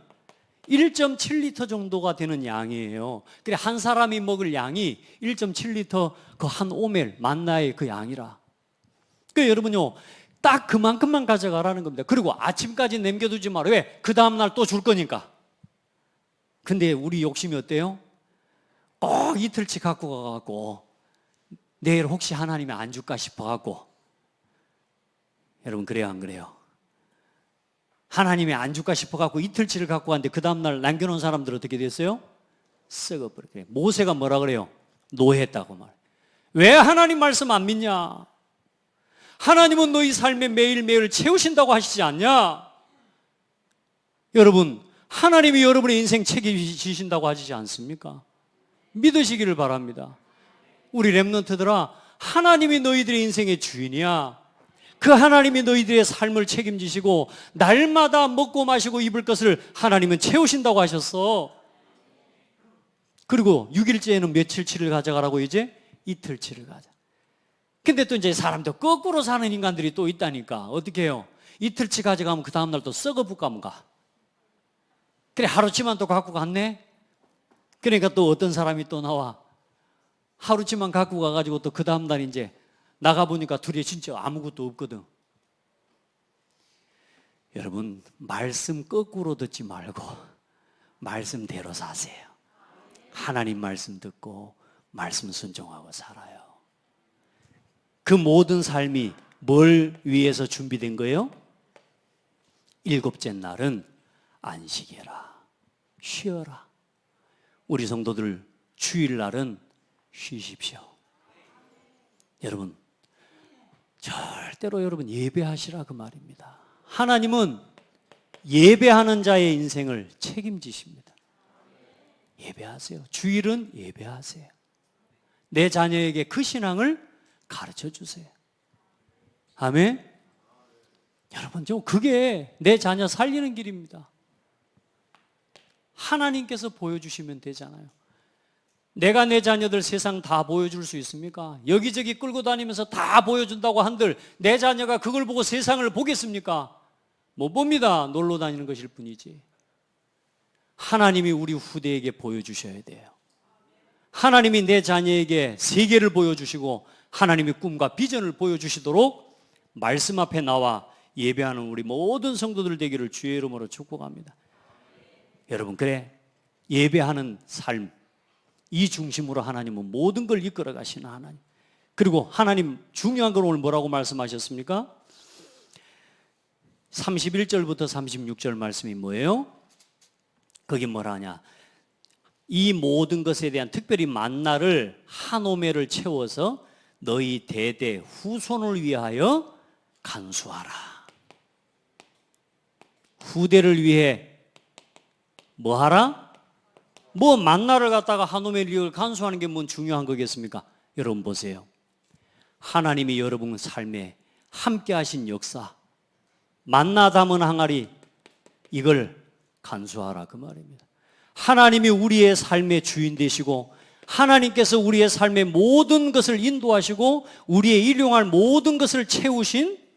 1.7리터 정도가 되는 양이에요. 그래, 한 사람이 먹을 양이 1.7리터 그 한 오멜 만나의 그 양이라. 그 여러분요, 딱 그만큼만 가져가라는 겁니다. 그리고 아침까지 남겨두지 마라. 왜? 그 다음날 또 줄 거니까. 근데 우리 욕심이 어때요? 꼭 이틀치 갖고 가갖고 내일 혹시 하나님이 안 줄까 싶어갖고. 여러분, 그래요 안 그래요? 하나님이 안 줄까 싶어갖고 이틀치를 갖고 갔는데 그 다음날 남겨놓은 사람들 어떻게 됐어요? 썩어버려. 모세가 뭐라 그래요? 노했다고 말. 왜 하나님 말씀 안 믿냐? 하나님은 너희 삶에 매일매일 채우신다고 하시지 않냐? 여러분, 하나님이 여러분의 인생 책임지신다고 하시지 않습니까? 믿으시기를 바랍니다. 우리 렘넌트들아, 하나님이 너희들의 인생의 주인이야. 그 하나님이 너희들의 삶을 책임지시고 날마다 먹고 마시고 입을 것을 하나님은 채우신다고 하셨어. 그리고 6일째에는 며칠치를 가져가라고? 이제 이틀치를 가져. 근데 또 이제 사람도 거꾸로 사는 인간들이 또 있다니까. 어떻게 해요? 이틀치 가져가면 그 다음날 또 썩어붙가면 가. 그래, 하루치만 또 갖고 갔네? 그러니까 또 어떤 사람이 또 나와. 하루치만 갖고 가가지고 또 그 다음날 이제 나가보니까 둘이 진짜 아무것도 없거든. 여러분, 말씀 거꾸로 듣지 말고 말씀대로 사세요. 하나님 말씀 듣고 말씀 순종하고 살아요. 그 모든 삶이 뭘 위해서 준비된 거예요? 7째 날은 안식이라. 쉬어라. 우리 성도들 주일날은 쉬십시오. 여러분, 절대로 여러분 예배하시라 그 말입니다. 하나님은 예배하는 자의 인생을 책임지십니다. 예배하세요. 주일은 예배하세요. 내 자녀에게 그 신앙을 가르쳐 주세요. 아멘. 여러분, 그게 내 자녀 살리는 길입니다. 하나님께서 보여주시면 되잖아요. 내가 내 자녀들 세상 다 보여줄 수 있습니까? 여기저기 끌고 다니면서 다 보여준다고 한들 내 자녀가 그걸 보고 세상을 보겠습니까? 못 봅니다. 놀러 다니는 것일 뿐이지. 하나님이 우리 후대에게 보여주셔야 돼요. 하나님이 내 자녀에게 세계를 보여주시고 하나님의 꿈과 비전을 보여주시도록 말씀 앞에 나와 예배하는 우리 모든 성도들 되기를 주의 이름으로 축복합니다. 여러분, 그래, 예배하는 삶, 이 중심으로 하나님은 모든 걸 이끌어 가시는 하나님. 그리고 하나님 중요한 건 오늘 뭐라고 말씀하셨습니까? 31절부터 36절 말씀이 뭐예요? 거기 뭐라 하냐? 이 모든 것에 대한, 특별히 만나를 한 오멜을 채워서 너희 대대 후손을 위하여 간수하라. 후대를 위해 뭐 하라? 뭐 만나를 갖다가 한놈의 리을 간수하는 게 뭔 중요한 거겠습니까? 여러분 보세요. 하나님이 여러분 삶에 함께 하신 역사, 만나 담은 항아리, 이걸 간수하라 그 말입니다. 하나님이 우리의 삶의 주인 되시고 하나님께서 우리의 삶의 모든 것을 인도하시고 우리의 일용할 모든 것을 채우신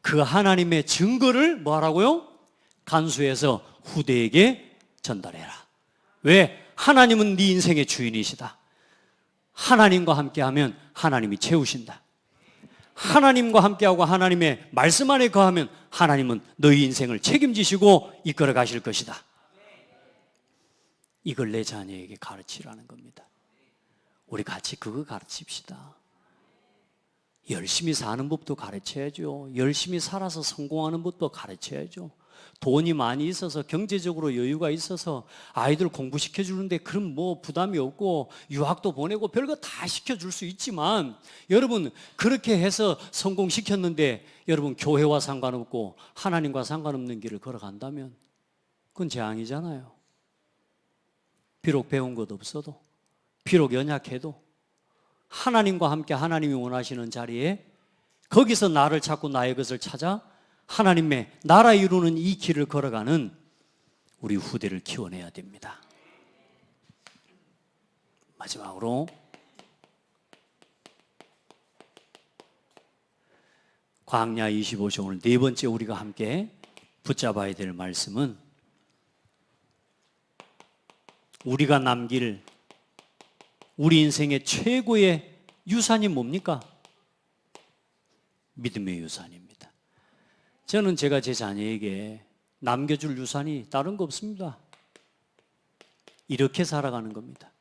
그 하나님의 증거를 뭐 하라고요? 간수해서 후대에게 전달해라. 왜? 하나님은 네 인생의 주인이시다. 하나님과 함께하면 하나님이 채우신다. 하나님과 함께하고 하나님의 말씀 안에 거하면 하나님은 너희 인생을 책임지시고 이끌어 가실 것이다. 이걸 내 자녀에게 가르치라는 겁니다. 우리 같이 그거 가르칩시다. 열심히 사는 법도 가르쳐야죠. 열심히 살아서 성공하는 법도 가르쳐야죠. 돈이 많이 있어서 경제적으로 여유가 있어서 아이들 공부시켜 주는데 그럼 뭐 부담이 없고 유학도 보내고 별거 다 시켜줄 수 있지만 여러분 그렇게 해서 성공시켰는데 여러분 교회와 상관없고 하나님과 상관없는 길을 걸어간다면 그건 재앙이잖아요. 비록 배운 것 없어도 비록 연약해도 하나님과 함께 하나님이 원하시는 자리에 거기서 나를 찾고 나의 것을 찾아 하나님의 나라 이루는 이 길을 걸어가는 우리 후대를 키워내야 됩니다. 마지막으로 광야 25章오늘 네 번째 우리가 함께 붙잡아야 될 말씀은 우리가 남길 우리 인생의 최고의 유산이 뭡니까? 믿음의 유산입니다. 저는 제가 제 자녀에게 남겨줄 유산이 다른 거 없습니다. 이렇게 살아가는 겁니다.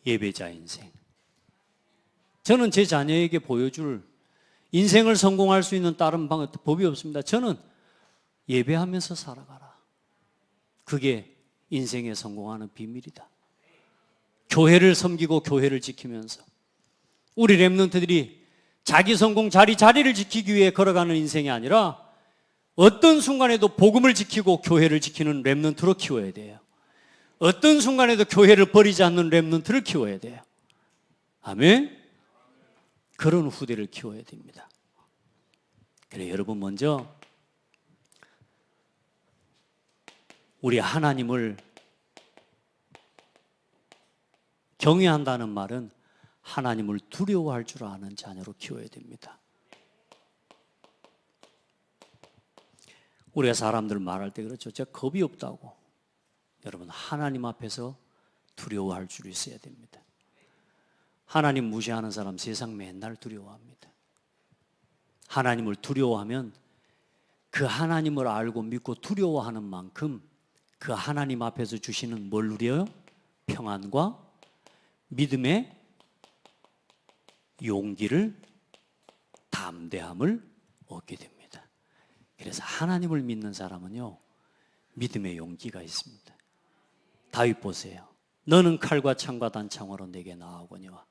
예배자 인생. 저는 제 자녀에게 보여줄 인생을 성공할 수 있는 다른 법이 없습니다. 저는 예배하면서 살아가라. 그게 인생에 성공하는 비밀이다. 교회를 섬기고 교회를 지키면서 우리 렘넌트들이 자기 성공 자리를 지키기 위해 걸어가는 인생이 아니라 어떤 순간에도 복음을 지키고 교회를 지키는 렘넌트로 키워야 돼요. 어떤 순간에도 교회를 버리지 않는 렘넌트를 키워야 돼요. 아멘? 그런 후대를 키워야 됩니다. 그래 여러분 먼저 우리 하나님을 경외한다는 말은 하나님을 두려워할 줄 아는 자녀로 키워야 됩니다. 우리가 사람들 말할 때 그렇죠. 제가 겁이 없다고. 여러분 하나님 앞에서 두려워할 줄 있어야 됩니다. 하나님 무시하는 사람 세상 맨날 두려워합니다. 하나님을 두려워하면 그 하나님을 알고 믿고 두려워하는 만큼 그 하나님 앞에서 주시는 뭘 누려요? 평안과 믿음의 용기를 담대함을 얻게 됩니다. 그래서 하나님을 믿는 사람은요 믿음의 용기가 있습니다. 다윗 보세요. 너는 칼과 창과 단창으로 내게 나아오거니와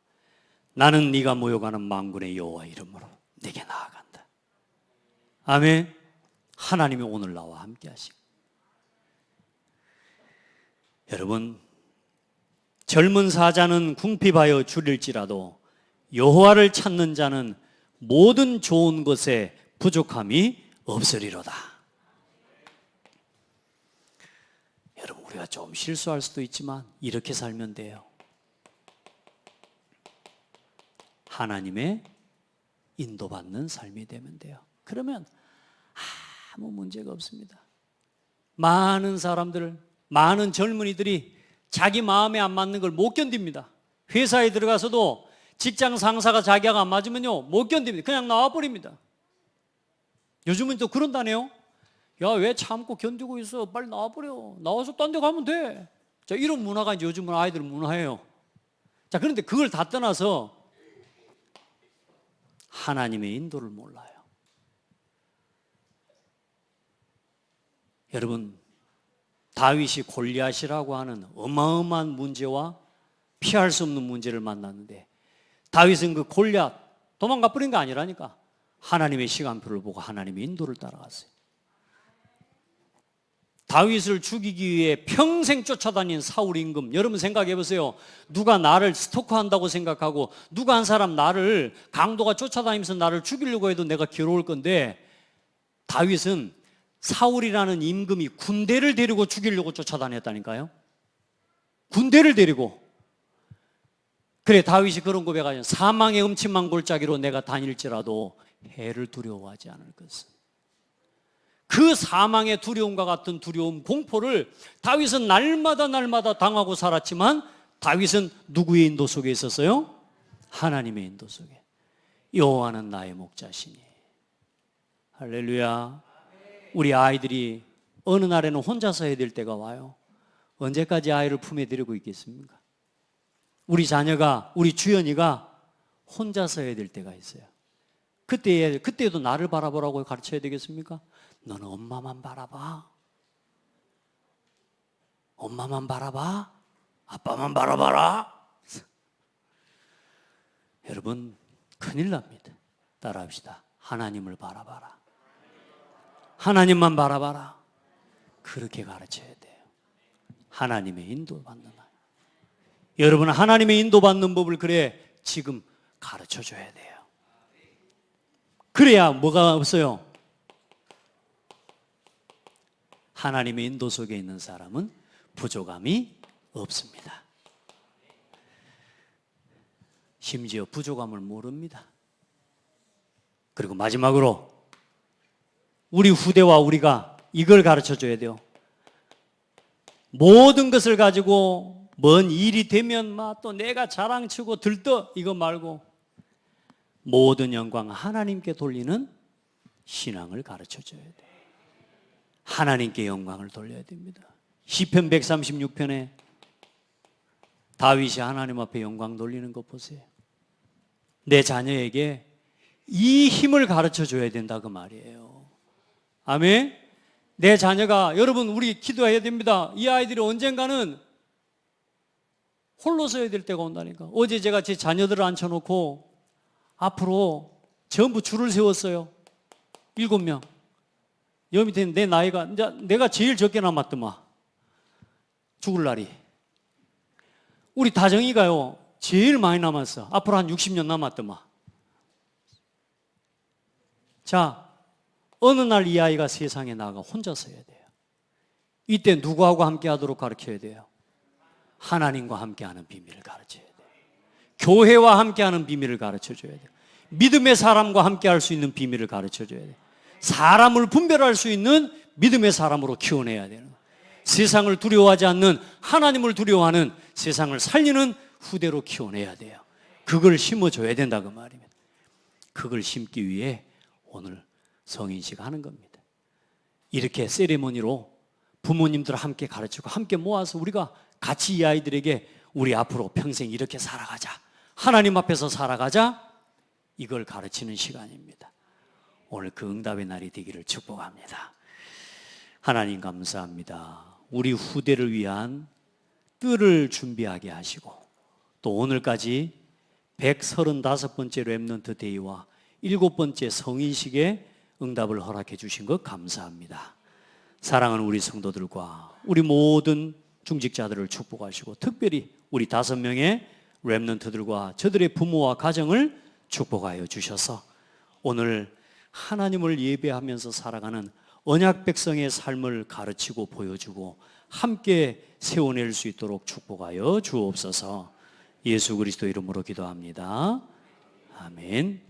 나는 네가 모여가는 만군의 여호와 이름으로 내게 나아간다. 아멘. 하나님이 오늘 나와 함께 하시고 여러분 젊은 사자는 궁핍하여 줄일지라도 여호와를 찾는 자는 모든 좋은 것에 부족함이 없으리로다. 여러분 우리가 좀 실수할 수도 있지만 이렇게 살면 돼요. 하나님의 인도받는 삶이 되면 돼요. 그러면 아무 문제가 없습니다. 많은 사람들, 많은 젊은이들이 자기 마음에 안 맞는 걸 못 견딥니다. 회사에 들어가서도 직장 상사가 자기하고 안 맞으면요 못 견딥니다. 그냥 나와버립니다. 요즘은 또 그런다네요. 야, 왜 참고 견디고 있어? 빨리 나와버려. 나와서 딴 데 가면 돼. 자, 이런 문화가 이제 요즘은 아이들 문화예요. 자, 그런데 그걸 다 떠나서 하나님의 인도를 몰라요. 여러분 다윗이 골리앗이라고 하는 어마어마한 문제와 피할 수 없는 문제를 만났는데 다윗은 그 골리앗 도망가 버린 거 아니라니까. 하나님의 시간표를 보고 하나님의 인도를 따라갔어요. 다윗을 죽이기 위해 평생 쫓아다닌 사울 임금, 여러분 생각해 보세요. 누가 나를 스토커한다고 생각하고 누가 한 사람 나를 강도가 쫓아다니면서 나를 죽이려고 해도 내가 괴로울 건데, 다윗은 사울이라는 임금이 군대를 데리고 죽이려고 쫓아다녔다니까요. 군대를 데리고. 그래, 다윗이 그런 고백하죠. 사망의 음침한 골짜기로 내가 다닐지라도 해를 두려워하지 않을 것은. 그 사망의 두려움과 같은 두려움, 공포를 다윗은 날마다 당하고 살았지만, 다윗은 누구의 인도 속에 있었어요? 하나님의 인도 속에. 여호와는 나의 목자시니. 할렐루야. 우리 아이들이 어느 날에는 혼자서 해야 될 때가 와요. 언제까지 아이를 품에 들이고 있겠습니까? 우리 자녀가, 우리 주연이가 혼자서 해야 될 때가 있어요. 그때도 나를 바라보라고 가르쳐야 되겠습니까? 너는 엄마만 바라봐. 엄마만 바라봐. 아빠만 바라봐라. 여러분, 큰일 납니다. 따라합시다. 하나님을 바라봐라. 하나님만 바라봐라. 그렇게 가르쳐야 돼요. 하나님의 인도받는 아이. 여러분, 하나님의 인도받는 법을 그래 지금 가르쳐줘야 돼요. 그래야 뭐가 없어요? 하나님의 인도 속에 있는 사람은 부족함이 없습니다. 심지어 부족함을 모릅니다. 그리고 마지막으로 우리 후대와 우리가 이걸 가르쳐줘야 돼요. 모든 것을 가지고 뭔 일이 되면 막 또 내가 자랑치고 들떠 이거 말고 모든 영광 하나님께 돌리는 신앙을 가르쳐줘야 돼요. 하나님께 영광을 돌려야 됩니다. 시편 136편에 다윗이 하나님 앞에 영광 돌리는 거 보세요. 내 자녀에게 이 힘을 가르쳐줘야 된다 그 말이에요. 아멘. 내 자녀가, 여러분 우리 기도해야 됩니다. 이 아이들이 언젠가는 홀로 서야 될 때가 온다니까. 어제 제가 제 자녀들을 앉혀놓고 앞으로 전부 줄을 세웠어요. 7명. 여기 밑에 내 나이가 이제 내가 제일 적게 남았더만. 죽을 날이. 우리 다정이가요 제일 많이 남았어. 앞으로 한 60년 남았더만. 자, 어느 날 이 아이가 세상에 나가 혼자 서야 돼요. 이때 누구하고 함께 하도록 가르쳐야 돼요? 하나님과 함께하는 비밀을 가르쳐야 돼요. 교회와 함께하는 비밀을 가르쳐줘야 돼요. 믿음의 사람과 함께할 수 있는 비밀을 가르쳐줘야 돼요. 사람을 분별할 수 있는 믿음의 사람으로 키워내야 되는 거예요. 세상을 두려워하지 않는, 하나님을 두려워하는, 세상을 살리는 후대로 키워내야 돼요. 그걸 심어줘야 된다 그 말입니다. 그걸 심기 위해 오늘 성인식 하는 겁니다. 이렇게 세리머니로 부모님들 함께 가르치고 함께 모아서 우리가 같이 이 아이들에게 우리 앞으로 평생 이렇게 살아가자, 하나님 앞에서 살아가자, 이걸 가르치는 시간입니다. 오늘 그 응답의 날이 되기를 축복합니다. 하나님 감사합니다. 우리 후대를 위한 뜰을 준비하게 하시고 또 오늘까지 135번째 렘넌트 데이와 7번째 성인식에 응답을 허락해 주신 것 감사합니다. 사랑하는 우리 성도들과 우리 모든 중직자들을 축복하시고 특별히 우리 5명의 렘넌트들과 저들의 부모와 가정을 축복하여 주셔서 오늘 하나님을 예배하면서 살아가는 언약 백성의 삶을 가르치고 보여주고 함께 세워낼 수 있도록 축복하여 주옵소서. 예수 그리스도 이름으로 기도합니다. 아멘.